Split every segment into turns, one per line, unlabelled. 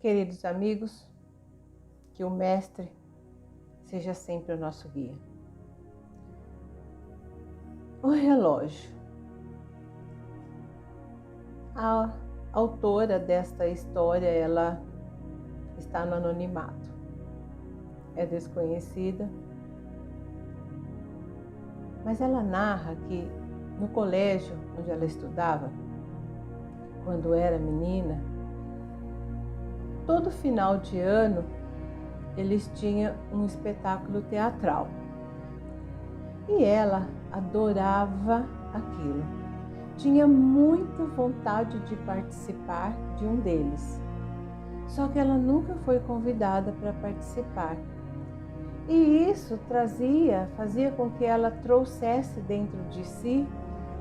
Queridos amigos, que o Mestre seja sempre o nosso guia. O relógio. A autora desta história, ela está no anonimato. É desconhecida, mas ela narra que no colégio onde ela estudava, quando era menina, todo final de ano eles tinham um espetáculo teatral. E ela adorava aquilo. Tinha muita vontade de participar de um deles. Só que ela nunca foi convidada para participar. E isso fazia com que ela trouxesse dentro de si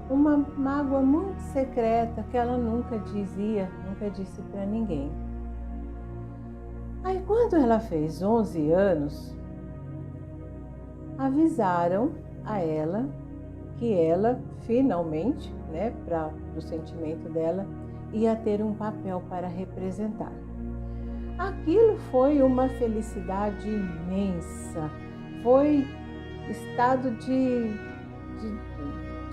uma mágoa muito secreta que ela nunca disse para ninguém. Aí quando ela fez 11 anos, avisaram a ela que ela finalmente, para o sentimento dela, ia ter um papel para representar. Aquilo foi uma felicidade imensa, foi estado de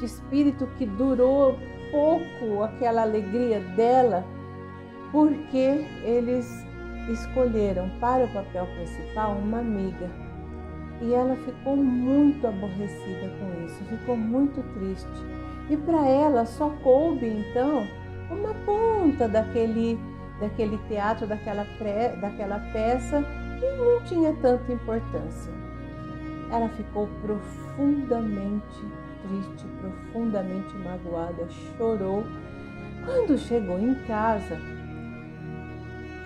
espírito que durou pouco, aquela alegria dela, porque eles escolheram para o papel principal uma amiga. E ela ficou muito aborrecida com isso, ficou muito triste. E para ela só coube então uma ponta daquele teatro, daquela peça que não tinha tanta importância. Ela ficou profundamente triste, profundamente magoada, chorou. Quando chegou em casa,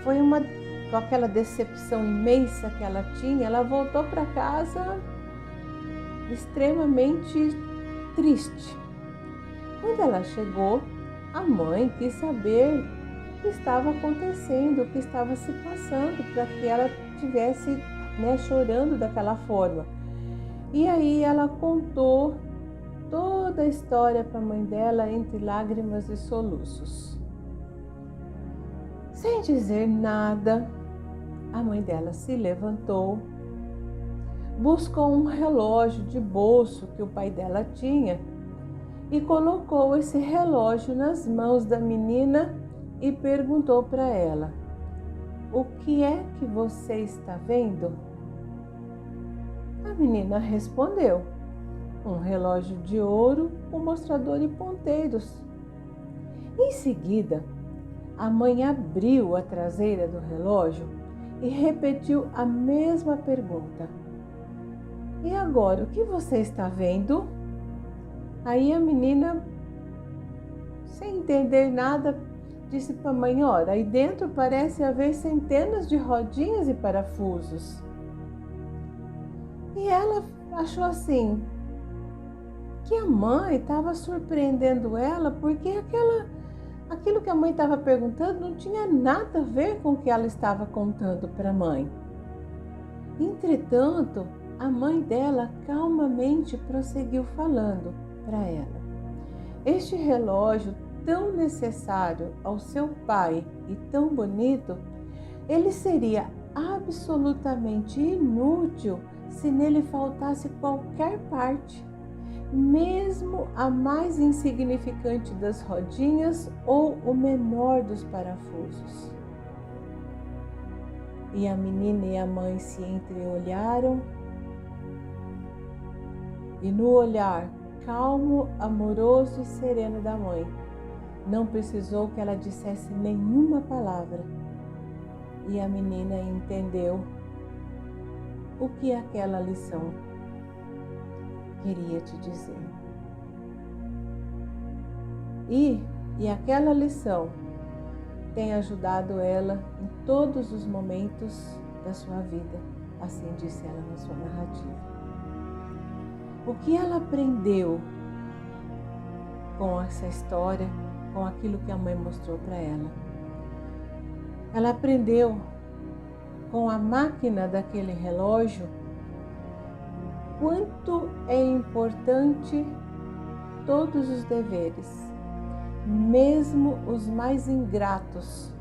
com aquela decepção imensa que ela tinha, ela voltou para casa extremamente triste. Quando ela chegou, a mãe quis saber o que estava acontecendo, o que estava se passando, para que ela estivesse chorando daquela forma. E aí ela contou toda a história para a mãe dela entre lágrimas e soluços. Sem dizer nada, a mãe dela se levantou, buscou um relógio de bolso que o pai dela tinha e colocou esse relógio nas mãos da menina e perguntou para ela: "O que é que você está vendo?" A menina respondeu: "Um relógio de ouro com mostrador e ponteiros." Em seguida, a mãe abriu a traseira do relógio e repetiu a mesma pergunta: "E agora, o que você está vendo?" Aí a menina, sem entender nada, disse para a mãe: "Olha, aí dentro parece haver centenas de rodinhas e parafusos." E ela achou assim que a mãe estava surpreendendo ela, porque aquilo que a mãe estava perguntando não tinha nada a ver com o que ela estava contando para a mãe. Entretanto, a mãe dela calmamente prosseguiu falando para ela: "Este relógio tão necessário ao seu pai e tão bonito, ele seria absolutamente inútil se nele faltasse qualquer parte, mesmo a mais insignificante das rodinhas ou o menor dos parafusos." E a menina e a mãe se entreolharam, e no olhar calmo, amoroso e sereno da mãe, não precisou que ela dissesse nenhuma palavra, e a menina entendeu o que aquela lição queria te dizer. E aquela lição tem ajudado ela em todos os momentos da sua vida, assim disse ela na sua narrativa. O que ela aprendeu com essa história, com aquilo que a mãe mostrou para ela? Ela aprendeu com a máquina daquele relógio quanto é importante todos os deveres, mesmo os mais ingratos,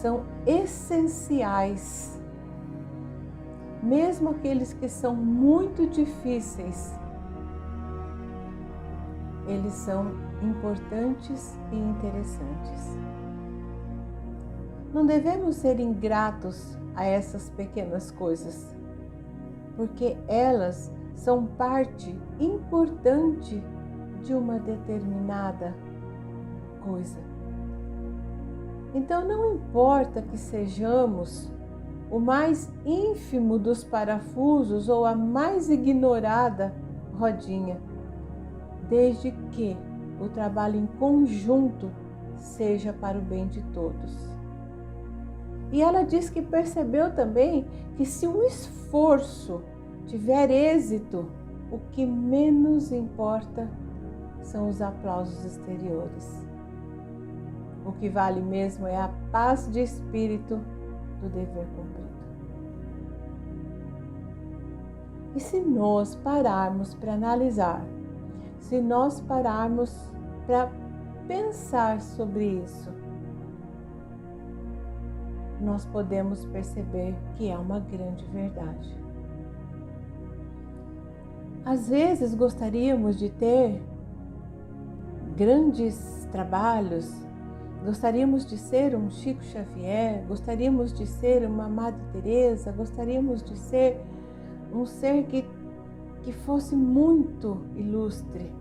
são essenciais. Mesmo aqueles que são muito difíceis, eles são importantes e interessantes. Não devemos ser ingratos a essas pequenas coisas, porque elas são parte importante de uma determinada coisa. Então não importa que sejamos o mais ínfimo dos parafusos ou a mais ignorada rodinha, desde que o trabalho em conjunto seja para o bem de todos. E ela diz que percebeu também que se o esforço tiver êxito, o que menos importa são os aplausos exteriores. O que vale mesmo é a paz de espírito do dever cumprido. E se nós pararmos para analisar, se nós pararmos para pensar sobre isso, nós podemos perceber que é uma grande verdade. Às vezes gostaríamos de ter grandes trabalhos, gostaríamos de ser um Chico Xavier, gostaríamos de ser uma Madre Teresa, gostaríamos de ser um ser que fosse muito ilustre.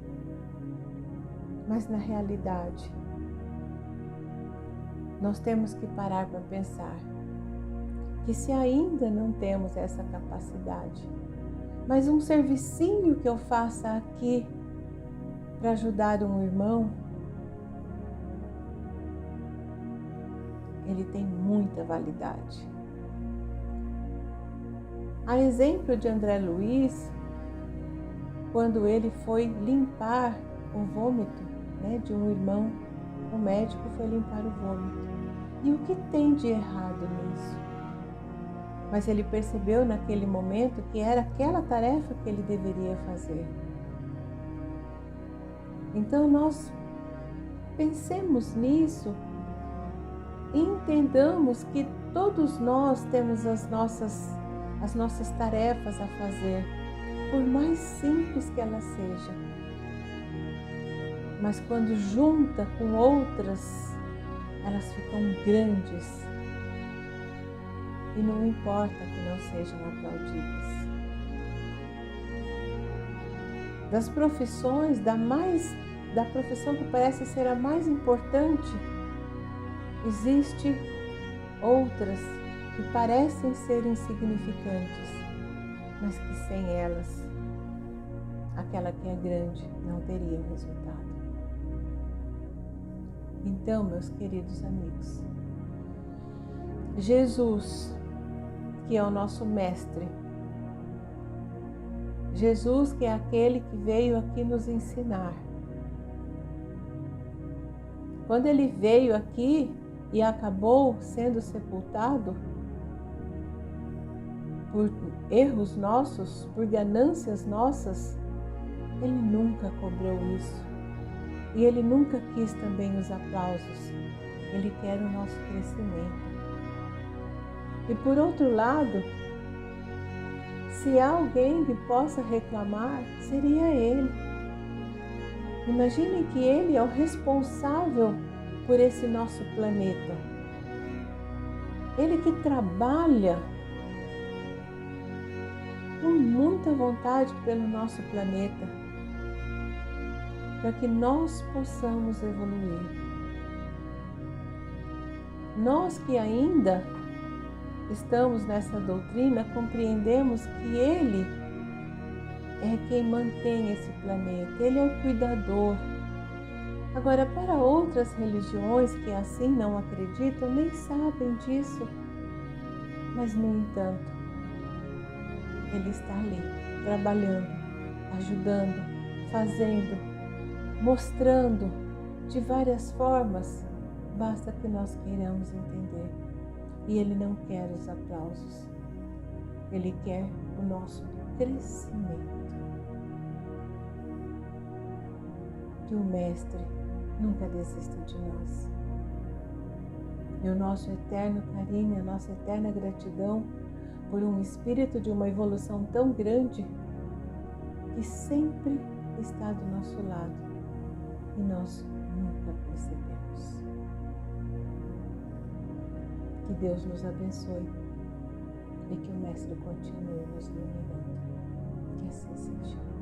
Mas na realidade, nós temos que parar para pensar que se ainda não temos essa capacidade, mas um servicinho que eu faça aqui para ajudar um irmão, ele tem muita validade. A exemplo de André Luiz, quando ele foi limpar o vômito, de um irmão, o médico foi limpar o vômito. E o que tem de errado nisso? Mas ele percebeu naquele momento que era aquela tarefa que ele deveria fazer. Então nós pensemos nisso e entendamos que todos nós temos as nossas tarefas a fazer, por mais simples que elas sejam. Mas quando junta com outras, elas ficam grandes. E não importa que não sejam aplaudidas. Das profissões, da profissão que parece ser a mais importante, existem outras que parecem ser insignificantes, mas que sem elas, aquela que é grande não teria resultado. Então, meus queridos amigos, Jesus, que é o nosso mestre, Jesus que é aquele que veio aqui nos ensinar. Quando ele veio aqui e acabou sendo sepultado por erros nossos, por ganâncias nossas, ele nunca cobrou isso. E ele nunca quis também os aplausos. Ele quer o nosso crescimento. E por outro lado, se há alguém que possa reclamar, seria ele. Imaginem que ele é o responsável por esse nosso planeta. Ele que trabalha com muita vontade pelo nosso planeta, para que nós possamos evoluir. Nós que ainda estamos nessa doutrina, compreendemos que Ele é quem mantém esse planeta, Ele é o cuidador. Agora, para outras religiões que assim não acreditam, nem sabem disso, mas no entanto, Ele está ali, trabalhando, ajudando, fazendo, mostrando de várias formas, basta que nós queiramos entender. E Ele não quer os aplausos, Ele quer o nosso crescimento. Que o Mestre nunca desista de nós. E o nosso eterno carinho, a nossa eterna gratidão por um espírito de uma evolução tão grande que sempre está do nosso lado e nós nunca percebemos. Que Deus nos abençoe e que o Mestre continue nos iluminando. Que assim seja.